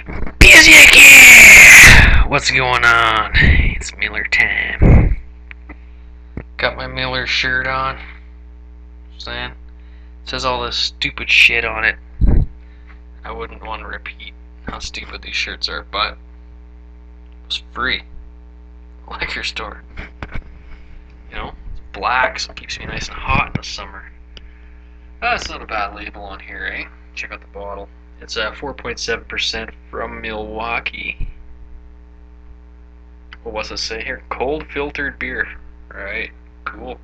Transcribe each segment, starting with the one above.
BeerZerker! What's going on? It's Miller time. Got my Miller shirt on. Saying, it says all this stupid shit on it. I wouldn't want to repeat how stupid these shirts are, but it was free. Liquor store. You know, it's black, so it keeps me nice and hot in the summer. That's not a bad label on here, eh? Check out the bottle. It's 4.7% from Milwaukee. Well, what's it say here? Cold filtered beer. Alright, cool.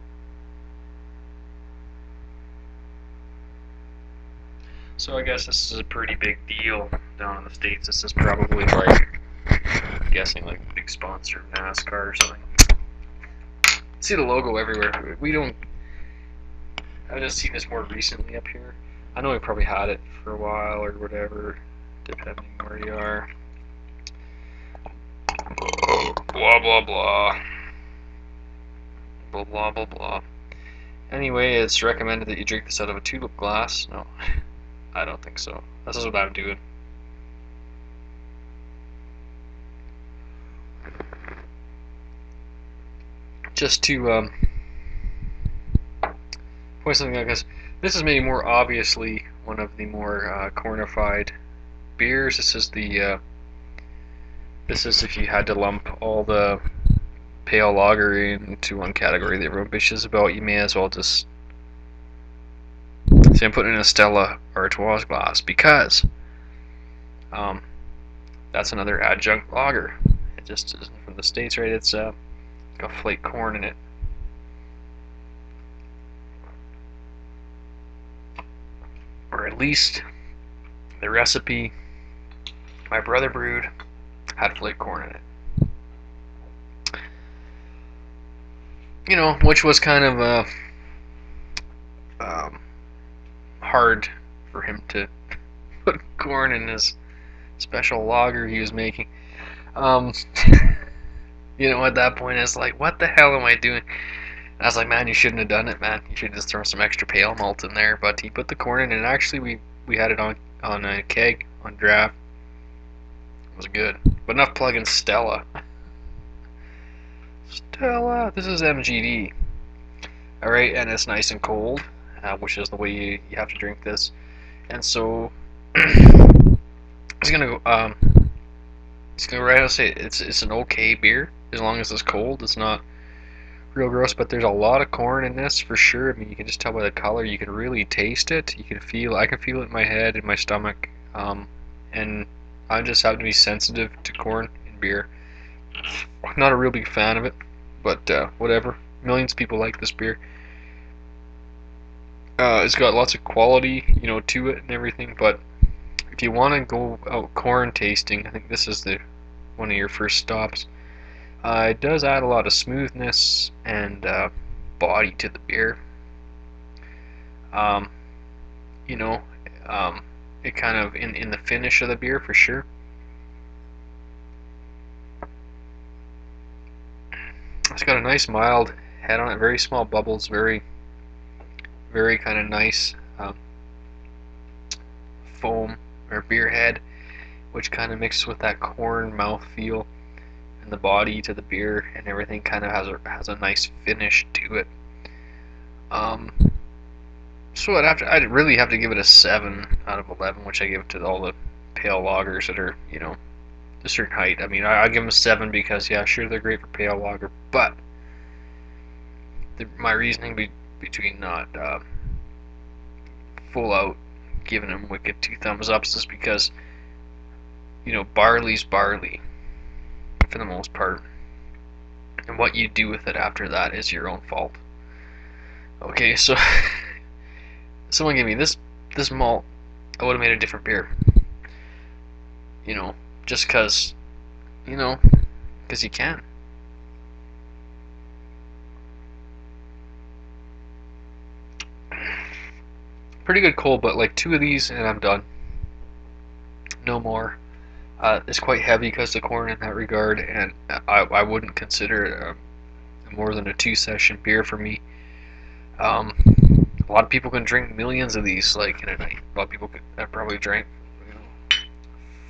So I guess this is a pretty big deal down in the States. This is probably like, I'm guessing like a big sponsor of NASCAR or something. See the logo everywhere. I've just seen this more recently up here. I know we probably had it for a while or whatever, depending where you are. Blah blah blah. Blah blah blah blah. Anyway, it's recommended that you drink this out of a tulip glass. No, I don't think so. This is what I'm doing. Just to point something out, because this is maybe more obviously one of the more cornified beers. This is if you had to lump all the pale lager into one category that everyone bitches about, you may as well just say I'm putting in a Stella Artois glass, because that's another adjunct lager. It just isn't from the States, right? It's got flake corn in it. Or at least the recipe my brother brewed had flake corn in it. You know, which was kind of hard for him to put corn in his special lager he was making. You know, at that point, it's like, what the hell am I doing? And I was like, man, you shouldn't have done it, man. You should just throw some extra pale malt in there. But he put the corn in, and actually, we had it on a keg on draft. It was good, but enough plugging Stella. Stella, this is M.G.D. All right, and it's nice and cold, which is the way you have to drink this. And so, it's gonna go. It's gonna right out say it's an okay beer as long as it's cold. It's not real gross, but there's a lot of corn in this for sure. I mean, you can just tell by the color. You can really taste it. You can feel. I can feel it in my head, in my stomach, and I just have to be sensitive to corn in beer. I'm not a real big fan of it, but whatever. Millions of people like this beer. It's got lots of quality, you know, to it and everything. But if you want to go out corn tasting, I think this is one of your first stops. It does add a lot of smoothness and body to the beer. You know, it kind of in the finish of the beer for sure. It's got a nice mild head on it, very small bubbles, very kind of nice foam or beer head, which kind of mixes with that corn mouth feel, and the body to the beer and everything kind of has a nice finish to it. So I'd really have to give it a 7 out of 11, which I give to all the pale lagers that are, you know, a certain height. I mean, I give them a 7 because, yeah, sure, they're great for pale lager, but my reasoning between not full out giving them wicked 2 thumbs ups is because, you know, barley's barley for the most part, and what you do with it after that is your own fault. Okay, so someone gave me this malt, I would have made a different beer. You know, just because, you know, because you can. Pretty good cold, but like 2 of these and I'm done. No more. It's quite heavy because of the corn in that regard, and I wouldn't consider it more than a 2-session beer for me. A lot of people can drink millions of these like in a night. A lot of people could probably drink, you know,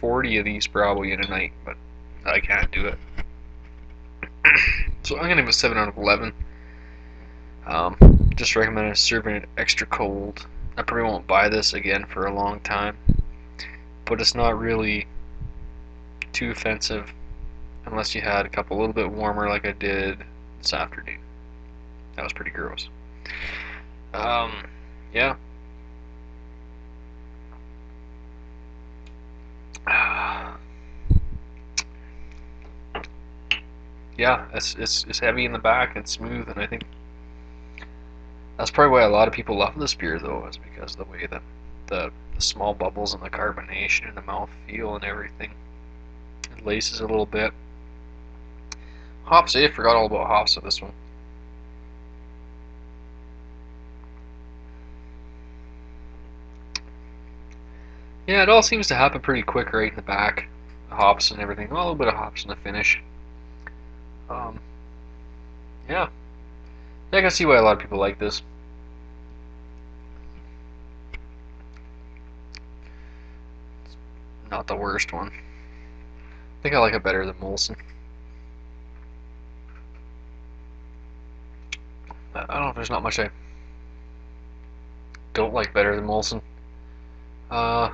40 of these probably in a night, but I can't do it. So I'm gonna give it a 7 out of 11. Just recommend serving it extra cold. I probably won't buy this again for a long time, but it's not really too offensive unless you had a couple a little bit warmer like I did this afternoon. That was pretty gross. Yeah. Yeah, it's heavy in the back and smooth, and I think that's probably why a lot of people love this beer, though, is because of the way that the small bubbles and the carbonation and the mouthfeel and everything. It laces a little bit. Hops, I forgot all about hops with this one. Yeah, it all seems to happen pretty quick right in the back. The hops and everything. Well, a little bit of hops in the finish. Yeah. I can see why a lot of people like this. It's not the worst one. I think I like it better than Molson. I don't know if there's not much I don't like better than Molson. I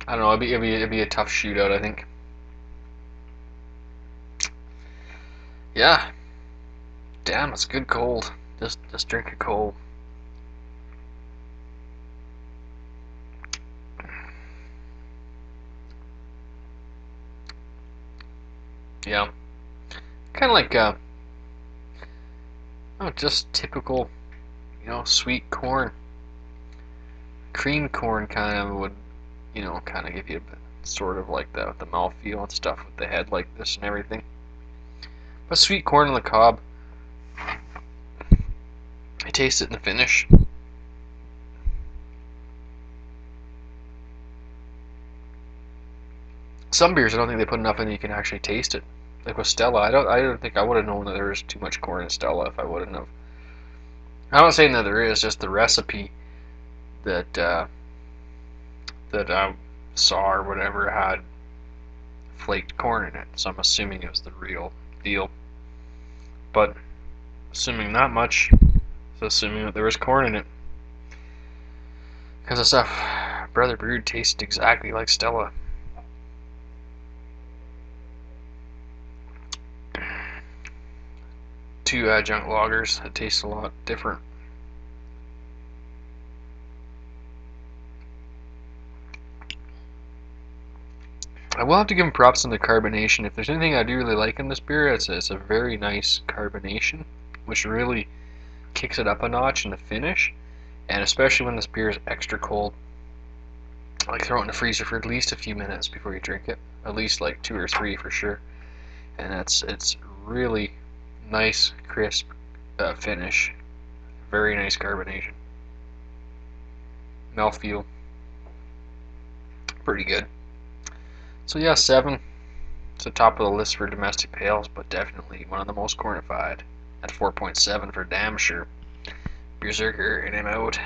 don't know. It'd be a tough shootout, I think. Yeah. Damn, it's good cold. Just drink it cold. Yeah. Kind of like oh, just typical, sweet corn. Cream corn kind of would, kind of give you a bit, sort of like the mouthfeel and stuff with the head like this and everything. But sweet corn on the cob, I taste it in the finish. Some beers, I don't think they put enough in that you can actually taste it. Like with Stella, I don't think I would have known that there was too much corn in Stella if I wouldn't have. I'm not saying that there is, just the recipe that I saw or whatever had flaked corn in it, so I'm assuming it was the real deal. But assuming not much, so assuming that there was corn in it, because the stuff Brother Brewed tasted exactly like Stella. Two adjunct lagers that taste a lot different. I will have to give him props on the carbonation. If there's anything I do really like in this beer, it's a very nice carbonation, which really kicks it up a notch in the finish, and especially when this beer is extra cold. Like throw it in the freezer for at least a few minutes before you drink it, at least like 2 or 3 for sure. And it's really nice, crisp finish, very nice carbonation. Mouthfeel, pretty good. So yeah, 7. It's the top of the list for domestic pales, but definitely one of the most cornified at 4.7 for damn sure. BeerZerker, and I'm out.